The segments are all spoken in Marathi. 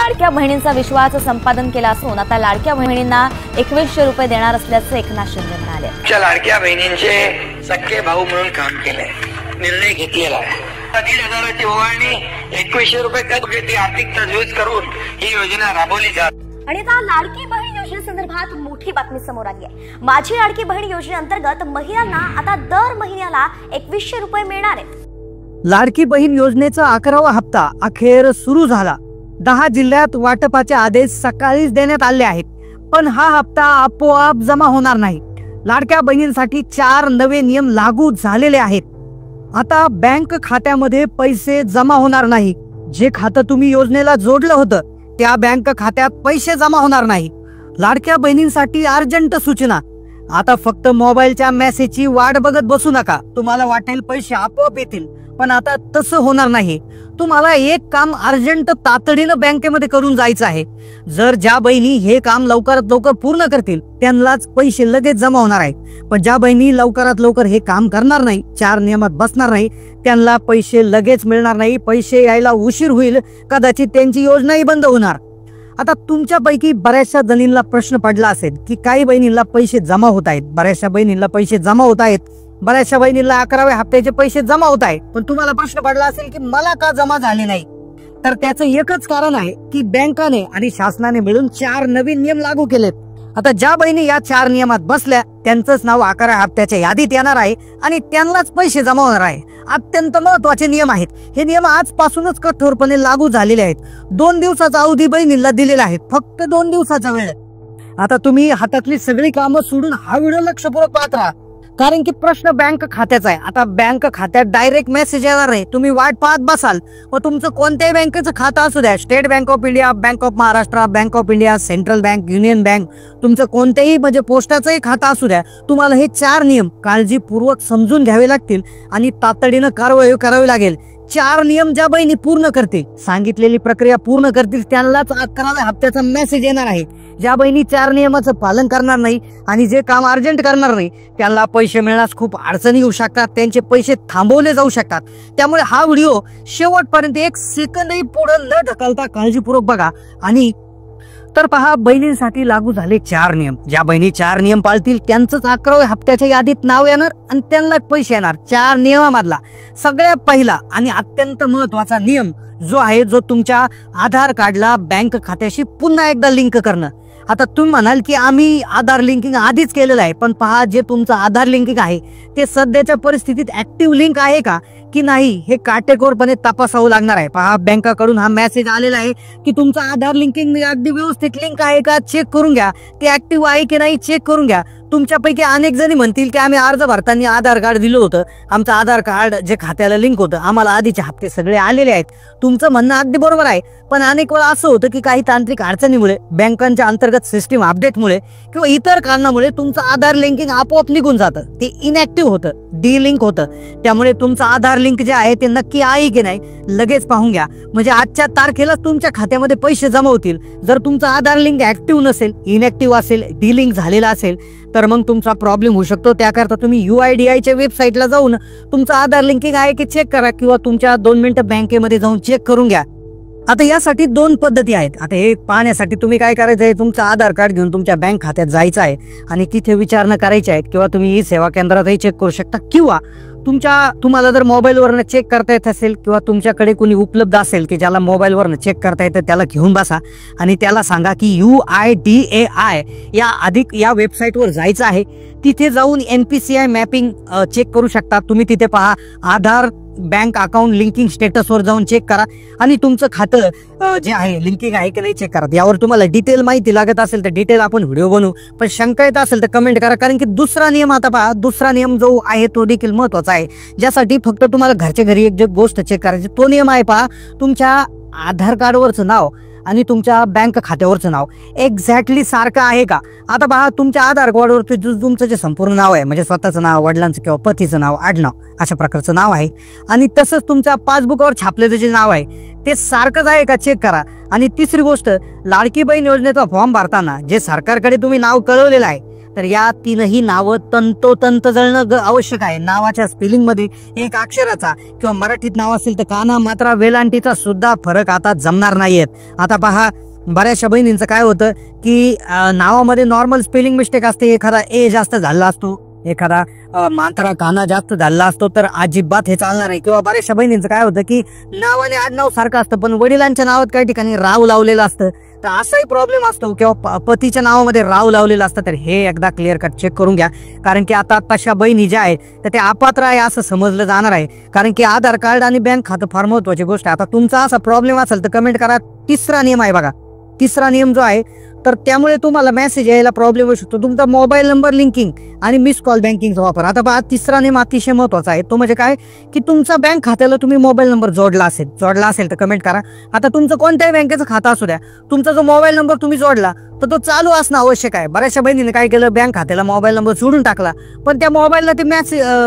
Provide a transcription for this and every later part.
लाडक्या बहिणींचा विश्वास संपादन केला असून आता लाडक्या बहिणींना 2100 रुपये देणार असल्याचं एकनाथ शिंदे म्हणाले। लाडक्या बहिणींचे सख्खे भाऊ म्हणून काम केलंय, निर्णय घेतलेला आहे। 1,500ची ओवाळणी 2100 रुपये करते आर्थिक तजवीज करून ही योजना राबवली जाते। आणि आता लाडकी बहीण योजनेसंदर्भात मोठी बातमी समोर आली आहे। माझी लाडकी बहीण योजनेअंतर्गत महिलांना आता दर महिन्याला 2100 रुपये मिळणार आहेत। लाडकी बहीण योजनेचा 11वा हप्ता अखेर सुरू झाला। 10 जिल्ह्यात वाटपाचे आदेश सकाळीच देण्यात आले आहेत, पण हा हप्ता आपोआप जमा होणार नाही। लाडक्या बहिणींसाठी 4 नवे नियम लागू झालेले आहेत। आता बँक खात्यामध्ये पैसे जमा होणार नाही। जे खातं तुम्ही योजनेला जोडलं होतं त्या बँक खात्यात पैसे जमा होणार नाही। लाडक्या बहिणींसाठी अर्जंट सूचना, आता फक्त मोबाईलच्या मेसेजची वाट बघत बसू नका। तुम्हाला वाटेल पैसे आपोआप येतील, पण आता तसं होणार नाही। तुम्हाला एक काम अर्जंट तातडीनं बँकेमध्ये करून जायचं आहे। जर ज्या बहिणी हे काम लवकरात लवकर पूर्ण करतील त्यांनाच पैसे लगेच जमा होणार आहेत, पण ज्या बहिणी लवकरात लवकर हे काम करणार नाही, 4 नियमात बसणार नाही, त्यांना पैसे लगेच मिळणार नाही। पैसे यायला उशीर होईल, कदाचित त्यांची योजनाही बंद होणार। आता तुमच्यापैकी बऱ्याचशा जणींना प्रश्न पडला असेल की काही बहिणींना पैसे जमा होत आहेत, बऱ्याचशा बहिणींना पैसे जमा होत आहेत, बऱ्याचशा बहिणींना 11व्या हप्त्याचे पैसे जमा होत आहेत, पण तुम्हाला प्रश्न पडला असेल की मला का जमा झाले नाही, तर त्याचं एकच कारण आहे की बँकाने आणि शासनाने मिळून 4 नवीन नियम लागू केलेत। आता ज्या बहिणी या 4 नियमात बसल्या त्यांचंच नाव 11व्या हप्त्याच्या यादीत येणार आहे आणि त्यांनाच पैसे जमा होणार आहे। अत्यंत महत्त्वाचे नियम आहेत। हे नियम आजपासूनच कठोरपणे लागू झालेले आहेत। 2 दिवसाचा अवधी बहिणींना दिलेला आहे, फक्त 2 दिवसाचा वेळ। आता तुम्ही हातातली सगळी कामं सोडून हा व्हिडिओ लक्षपूर्वक पाहत राहा, कारण की प्रश्न बँक खात्याचा आहे। आता बँक खात्यात डायरेक्ट मेसेज येणार आहे, तुम्ही वाट पाहत बसाल। व तुमचं कोणत्याही बँकेचं खातं असू द्या, state bank of India, bank of Maharashtra, bank of India, central bank, union bank, तुमचं कोणतेही म्हणजे पोस्टाचंही खातं असू द्या, तुम्हाला हे 4 नियम काळजीपूर्वक समजून घ्यावे लागतील आणि तातडीनं कारवाई करावी लागेल। 4 नियम ज्या बहिणी पूर्ण करतील, सांगितलेली प्रक्रिया पूर्ण करतील, त्यांनाच 11व्या हप्त्याचा मेसेज येणार आहे। ज्या बहिणी 4 नियमाचं पालन करणार नाही आणि जे काम अर्जंट करणार नाही त्यांना पैसे मिळण्यास खूप अडचणी येऊ शकतात, त्यांचे पैसे थांबवले जाऊ शकतात। त्यामुळे हा व्हिडिओ शेवटपर्यंत 1 सेकंदही पुढे न ढकलता काळजीपूर्वक बघा। आणि तर पहा, बहिणींसाठी लागू झाले 4 नियम। ज्या बहिणी 4 नियम पाळतील त्यांचंच 11व्या हप्त्याच्या यादीत नाव येणार आणि त्यांना पैसे येणार। 4 नियमामधला सगळ्यात पहिला आणि अत्यंत महत्त्वाचा नियम जो आहे, जो तुमच्या आधार कार्डला बँक खात्याशी पुन्हा एकदा लिंक करणं। आता तुम्ही म्हणाल की आम्ही आधार लिंकिंग आधीच केलेलं आहे, पण पहा, जे तुमचं आधार लिंकिंग आहे ते सध्याच्या परिस्थितीत ऍक्टिव्ह लिंक आहे का की नाही हे काटेकोरपणे तपासावं लागणार आहे। पहा, बँकाकडून हा मेसेज आलेला आहे की तुमचं आधार लिंकिंग अगदी व्यवस्थित लिंक आहे का चेक करून घ्या, ते ऍक्टिव्ह आहे की नाही चेक करून घ्या। तुमच्यापैकी अनेक जणी म्हणतील की आम्ही अर्ज भरताना आधार कार्ड दिलं होतं, आमचं आधार कार्ड जे खात्याला लिंक होतं, आम्हाला आधीचे हप्ते सगळे आलेले आहेत। तुमचं म्हणणं अगदी बरोबर आहे, पण अनेक वेळा असं होतं की काही तांत्रिक अडचणीमुळे, बँकांच्या अंतर्गत सिस्टीम अपडेटमुळे किंवा इतर कारणामुळे तुमचं आधार लिंकिंग आपोआप निघून जातं, ते इनॅक्टिव्ह होतं, डिलिंक होतं। त्यामुळे तुमचं आधार लिंक जे आहे ते नक्की आहे की नाही लगेच पाहून घ्या, म्हणजे आजच्या तारखेला तुमच्या खात्यामध्ये पैसे जमा होतील। जर तुमचं आधार लिंक ऍक्टिव्ह नसेल, इनॅक्टिव्ह असेल, डिलिंक झालेला असेल तर मग तुमचा प्रॉब्लेम होऊ शकतो। त्याकरता तुम्ही UIDAIच्या वेबसाईटला जाऊन तुमचं आधार लिंकिंग आहे की चेक करा किंवा तुमच्या 2 मिनिटं बँकेमध्ये जाऊन चेक करून घ्या। आता यासाठी 2 पद्धती आहेत। आता हे पाहण्यासाठी तुम्ही काय करायचं आहे, तुमचं आधार कार्ड घेऊन तुमच्या बँक खात्यात जायचं आहे आणि तिथे विचारणा करायची आहेत, किंवा तुम्ही सेवा केंद्रातही चेक करू शकता, किंवा तुम्हाला जर मोबाईलवरनं चेक करता येत असेल किंवा तुमच्याकडे कोणी उपलब्ध असेल की ज्याला मोबाईलवरनं चेक करता येतं त्याला घेऊन बसा आणि त्याला सांगा की UIDAI या वेबसाईटवर जायचं आहे। तिथे जाऊन NPCI मॅपिंग चेक करू शकता तुम्ही। तिथे पहा, आधार बँक अकाउंट लिंकिंग स्टेटसवर जाऊन चेक करा आणि तुमचं खातं जे आहे लिंकिंग आहे की नाही चेक करा। यावर तुम्हाला डिटेल माहिती लागत असेल तर डिटेल आपण व्हिडिओ बनवू, पण शंका येत असेल तर कमेंट करा, कारण की दुसरा नियम, आता पहा, दुसरा नियम जो आहे तो देखील महत्त्वाचा आहे, ज्यासाठी फक्त तुम्हाला घरच्या घरी एक जे गोष्ट चेक करायची तो नियम आहे। पहा, तुमच्या आधार कार्डवरचं नाव आणि तुमच्या बँक खात्यावरचं नाव एक्झॅक्टली सारखं आहे का। आता पहा, तुमच्या आधार कार्डवरती तुमचं जे संपूर्ण नाव आहे, म्हणजे स्वतःचं नाव, वडिलांचं किंवा पतीचं नाव, आडनाव अशा प्रकारचं नाव आहे, आणि तसंच तुमच्या पासबुकवर छापलेलं जे नाव आहे ते सारखंच आहे का चेक करा। आणि तिसरी गोष्ट, लाडकी बहीण योजनेचा फॉर्म भरताना जे सरकारकडे तुम्ही नाव कळवलेलं आहे तर या तीनही नावं तंतोतंत जळणं आवश्यक आहे. नावाच्या स्पेलिंग मध्ये एक अक्षराचा किंवा मराठीत नाव असेल तर काना मात्रा वेलांटीचा सुद्धा फरक आता जमणार नाहीयेत. आता पहा, बऱ्याचशा बहिणींचं काय होतं की नावामध्ये नॉर्मल स्पेलिंग मिस्टेक असते, एखादा ए जास्त झाला असतो, एखादा मात्रा काना जास्त झाला असतो, तर अजिबात हे चालणार नाही. किंवा बऱ्याचशा बहिणींचं काय होतं की नावाने आडनाव सारखं असतं पण वडिलांच्या नावात काही ठिकाणी राव लावलेलं असतं, तर असाही प्रॉब्लेम असतो. किंवा पतीच्या नावामध्ये राव लावलेलं असतं, तर हे एकदा क्लिअर कट चेक करून घ्या. कारण की आता तशा बहिणी ज्या आहेत तर ते अपात्र आहे असं समजलं जाणार आहे. कारण की आधार कार्ड आणि बँक खातं फार महत्वाची गोष्ट आहे. आता तुमचा असा प्रॉब्लेम असेल तर कमेंट करा. तिसरा नियम आहे बघा, तिसरा नियम जो आहे तर त्यामुळे तुम्हाला मेसेज यायला प्रॉब्लेम होऊ शकतो, तुमचा मोबाईल नंबर लिंकिंग आणि मिस कॉल बँकिंगचा वापर. आता पहा, तिसरा नियम अतिशय महत्वाचा आहे. तो म्हणजे काय की तुमचा बँक खात्याला तुम्ही मोबाईल नंबर जोडला असेल तर कमेंट करा. आता तुमचं कोणत्याही बँकेचं खातं असू द्या, तुमचा जो मोबाईल नंबर तुम्ही जोडला तर तो चालू असणं आवश्यक आहे. बऱ्याचशा बहिणीने काय केलं, बँक खात्याला मोबाईल नंबर जोडून टाकला पण त्या मोबाईलला ते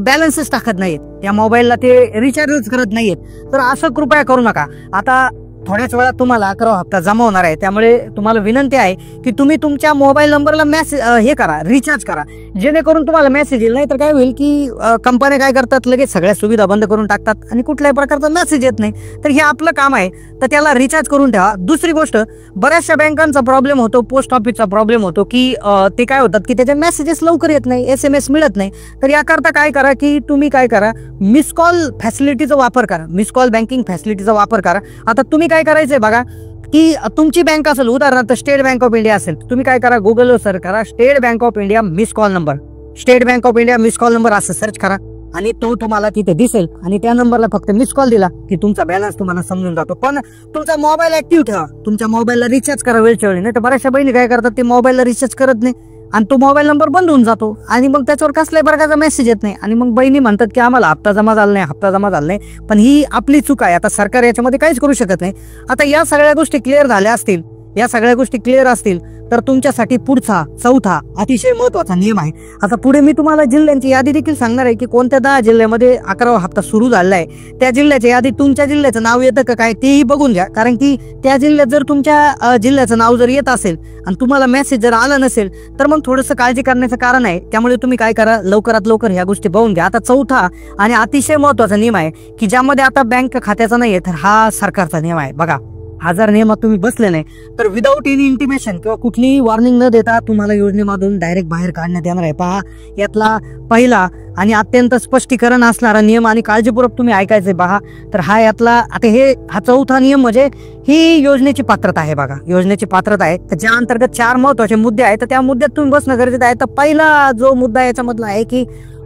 बॅलन्सच टाकत नाहीत, त्या मोबाईलला ते रिचार्जच करत नाहीयेत. तर असं कृपया करू नका. आता थोड्याच वेळात तुम्हाला 11वा हप्ता जमा होणार आहे, त्यामुळे तुम्हाला विनंती आहे की तुम्ही तुमच्या मोबाईल नंबरला हे करा, रिचार्ज करा, जेणेकरून तुम्हाला मेसेज येईल. नाही तर काय होईल की कंपन्या काय करतात, लगेच सगळ्या सुविधा बंद करून टाकतात आणि कुठल्याही प्रकारचा मेसेज येत नाही. तर हे आपलं काम आहे, तर त्याला रिचार्ज करून ठेवा. दुसरी गोष्ट, बऱ्याचशा बँकांचा प्रॉब्लेम होतो, पोस्ट ऑफिसचा प्रॉब्लेम होतो की ते काय होतात की त्याचे मेसेजेस लवकर येत नाही, SMS मिळत नाही. तर याकरता काय करा की तुम्ही काय करा, मिस कॉल फॅसिलिटीचा वापर करा, मिस कॉल बँकिंग फॅसिलिटीचा वापर करा. आता तुम्ही काय करायचंय बघा की तुमची बँक असेल, उदाहरणार्थ स्टेट बँक ऑफ इंडिया असेल, तुम्ही काय करा, गुगलवर सर्च करा state bank of India miss call number, state bank of India miss call number असं सर्च करा आणि तो तुम्हाला तिथे दिसेल आणि त्या नंबरला फक्त मिस कॉल दिला की तुमचा बॅलन्स तुम्हाला समजून जातो. पण तुमचा मोबाईल ऍक्टिव्ह ठेवा, तुमच्या मोबाईलला रिचार्ज करा वेळच्या वेळी. नाही तर बऱ्याचशा बहिणी काय करतात, ते मोबाईलला रिचार्ज करत नाही आणि तो मोबाईल नंबर बंद होऊन जातो आणि मग त्याच्यावर कसल्याही प्रकारचा मेसेज येत नाही आणि मग बहिणी म्हणतात की आम्हाला हप्ता जमा झाला नाही. पण ही आपली चूक आहे. आता सरकार याच्यामध्ये काहीच करू शकत नाही. आता या सगळ्या गोष्टी क्लिअर झाल्या असतील, या सगळ्या गोष्टी क्लिअर असतील तर तुमच्यासाठी पुढचा चौथा अतिशय महत्वाचा नियम आहे. आता पुढे मी तुम्हाला जिल्ह्यांची यादी देखील सांगणार आहे की कोणत्या 10 जिल्ह्यामध्ये 11वा हप्ता सुरू झालेला आहे. त्या जिल्ह्याच्या यादीत तुमच्या जिल्ह्याचं नाव येतं का काय तेही बघून घ्या. कारण की त्या जिल्ह्यात जर तुमच्या जिल्ह्याचं नाव जर येत असेल आणि तुम्हाला मेसेज जर आला नसेल तर मग थोडंसं काळजी करण्याचं कारण आहे. त्यामुळे तुम्ही काय करा, लवकरात लवकर ह्या गोष्टी बघून घ्या. आता चौथा आणि अतिशय महत्वाचा नियम आहे की ज्यामध्ये आता बँक खात्याचा नाहीये तर हा सरकारचा नियम आहे. बघा, हा जर नियमात तुम्ही बसले नाही तर विदाऊट एनी इंटिमेशन किंवा कुठलीही वॉर्निंग न देता तुम्हाला योजनेमधून डायरेक्ट बाहेर काढण्यात येणार आहे. पहा, यातला पहिला आणि अत्यंत स्पष्टीकरण असणारा नियम आणि काळजीपूर्वक तुम्ही ऐकायचंय. पहा, तर हा यातला आता हा चौथा नियम म्हणजे ही योजनेची पात्रता आहे. बघा, योजनेची पात्रता आहे तर ज्या अंतर्गत 4 महत्वाचे मुद्दे आहेत तर त्या मुद्द्यात तुम्ही बसणं गरजेचं आहे. तर पहिला जो मुद्दा याच्यामधला आहे की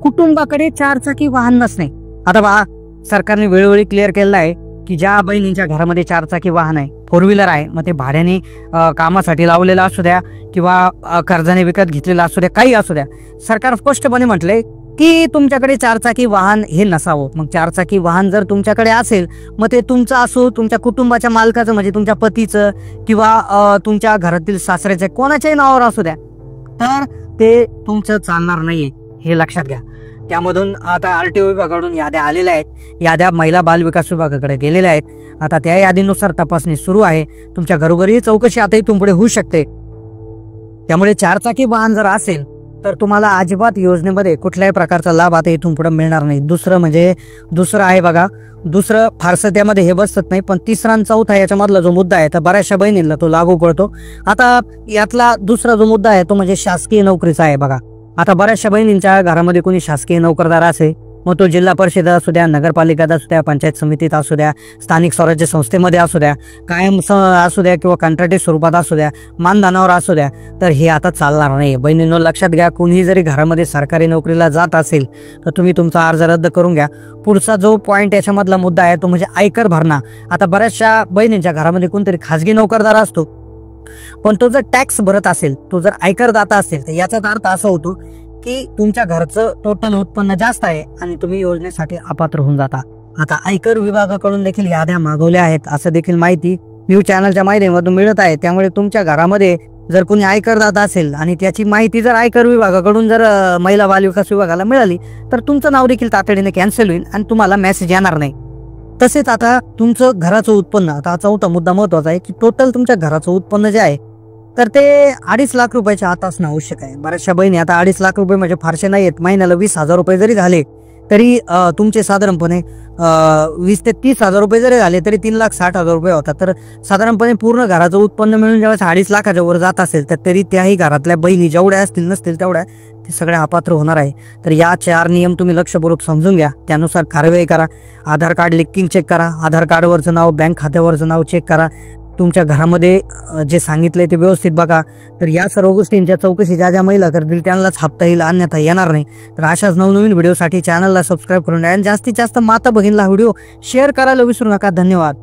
कुटुंबाकडे 4 चाकी वाहन नसणे. आता पहा, सरकारने वेळोवेळी क्लिअर केलेलं आहे की ज्या बहिणींच्या घरामध्ये 4 चाकी वाहन आहे, 4 व्हीलर आहे, मग ते भाड्याने कामासाठी लावलेलं असू द्या किंवा कर्जाने विकत घेतलेलं असू द्या, काही असू द्या, सरकार स्पष्टपणे म्हटलंय की तुमच्याकडे 4 चाकी वाहन हे नसावं. मग 4 चाकी वाहन जर तुमच्याकडे असेल मग ते तुमचं असो, तुमच्या कुटुंबाच्या मालकाचं म्हणजे तुमच्या पतीचं किंवा तुमच्या घरातील सासऱ्याचं कोणाच्याही नावावर असू द्या, तर ते तुमचं चालणार नाहीये, हे लक्षात घ्या. त्यामधून आता RTO विभागाकडून याद्या आलेल्या आहेत, याद्या महिला बाल विकास विभागाकडे गेलेल्या आहेत. आता त्या यादीनुसार तपासणी सुरू आहे. तुमच्या घरोघरी चौकशी आता इथून पुढे होऊ शकते. त्यामुळे 4 चाकी वाहन जर असेल तर तुम्हाला अजिबात योजनेमध्ये कुठल्याही प्रकारचा लाभ आता इथून पुढे मिळणार नाही. दुसरं आहे बघा, दुसरं फारसं त्यामध्ये हे बसत नाही, पण तिसरा आणि चौथा याच्यामधला जो मुद्दा आहे तर बऱ्याचशा बहिणींना तो लागू पडतो. आता यातला दुसरा जो मुद्दा आहे तो म्हणजे शासकीय नोकरीचा आहे. बघा, आता बऱ्याचशा बहिणींच्या घरामध्ये कोणी शासकीय नोकरदार असेल, मग तो जिल्हा परिषद असू द्या, नगरपालिकेत असू द्या, पंचायत समितीत असू द्या, स्थानिक स्वराज्य संस्थेमध्ये असू द्या, कायम असू द्या किंवा कंत्राटी स्वरूपात असू द्या, मानधनावर असू द्या, तर हे आता चालणार नाही. बहिणींनो लक्षात घ्या, कोणीही जरी घरामध्ये सरकारी नोकरीला जात असेल तर तुम्ही तुमचा अर्ज रद्द करून घ्या. पुढचा जो पॉईंट याच्यामधला मुद्दा आहे तो म्हणजे आयकर भरणा. आता बऱ्याचशा बहिणींच्या घरामध्ये कोणतरी खाजगी नोकरदार असतो, पण तो जर टॅक्स भरत असेल, तो जर आयकरदाता असेल तर याचा अर्थ असा होतो की तुमच्या घरचं टोटल उत्पन्न जास्त आहे आणि तुम्ही योजनेसाठी अपात्र होऊन जाता. आता आयकर विभागाकडून देखील याद्या मागवल्या आहेत असं देखील माहिती न्यूज चॅनलच्या माहितीमधून मिळत आहे. त्यामुळे तुमच्या घरामध्ये जर कोणी आयकरदाता असेल आणि त्याची माहिती जर आयकर विभागाकडून जर महिला बाल विकास विभागाला मिळाली तर तुमचं नाव देखील तातडीने कॅन्सल होईल आणि तुम्हाला मेसेज येणार नाही. तसेच आता तुमचं घराचं उत्पन्न, आता चौथा मुद्दा महत्वाचा आहे की टोटल तुमच्या घराचं उत्पन्न जे आहे तर ते 2.5 लाख रुपयाच्या आत असणं आवश्यक आहे. बऱ्याचशा बहिणी आता 2.5 लाख रुपये म्हणजे फारसे नाही आहेत, महिन्याला 20,000 रुपये जरी झाले तरी तुमचे साधारणपणे 20 ते 30,000 रुपये जरी झाले तरी 3,60,000 रुपये होतात. तर साधारणपणे पूर्ण घराचं उत्पन्न मिळून जेव्हा 2.5 लाखाच्या वर जात असेल तर तरी त्याही घरातल्या बहिणी जेवढ्या असतील नसतील तेवढ्या ते सगळ्या अपात्र होणार आहे. तर या 4 नियम तुम्ही लक्षपूर्वक समजून घ्या, त्यानुसार कार्यवाही करा. आधार कार्ड लिंकिंग चेक करा, आधार कार्डवरचं नाव, बँक खात्यावरचं नाव चेक करा, तुमच्या घरामध्ये जे सांगितलंय ते व्यवस्थित बघा. तर या सर्व गोष्टींच्या चौकशी ज्या महिला करतील त्यांनाच हप्ता येईल, अन्यथा येणार नाही. तर अशाच नवनवीन व्हिडिओसाठी चॅनलला सबस्क्राईब करून द्या आणि जास्तीत जास्त माता भगिनीला व्हिडिओ शेअर करायला विसरू नका. धन्यवाद.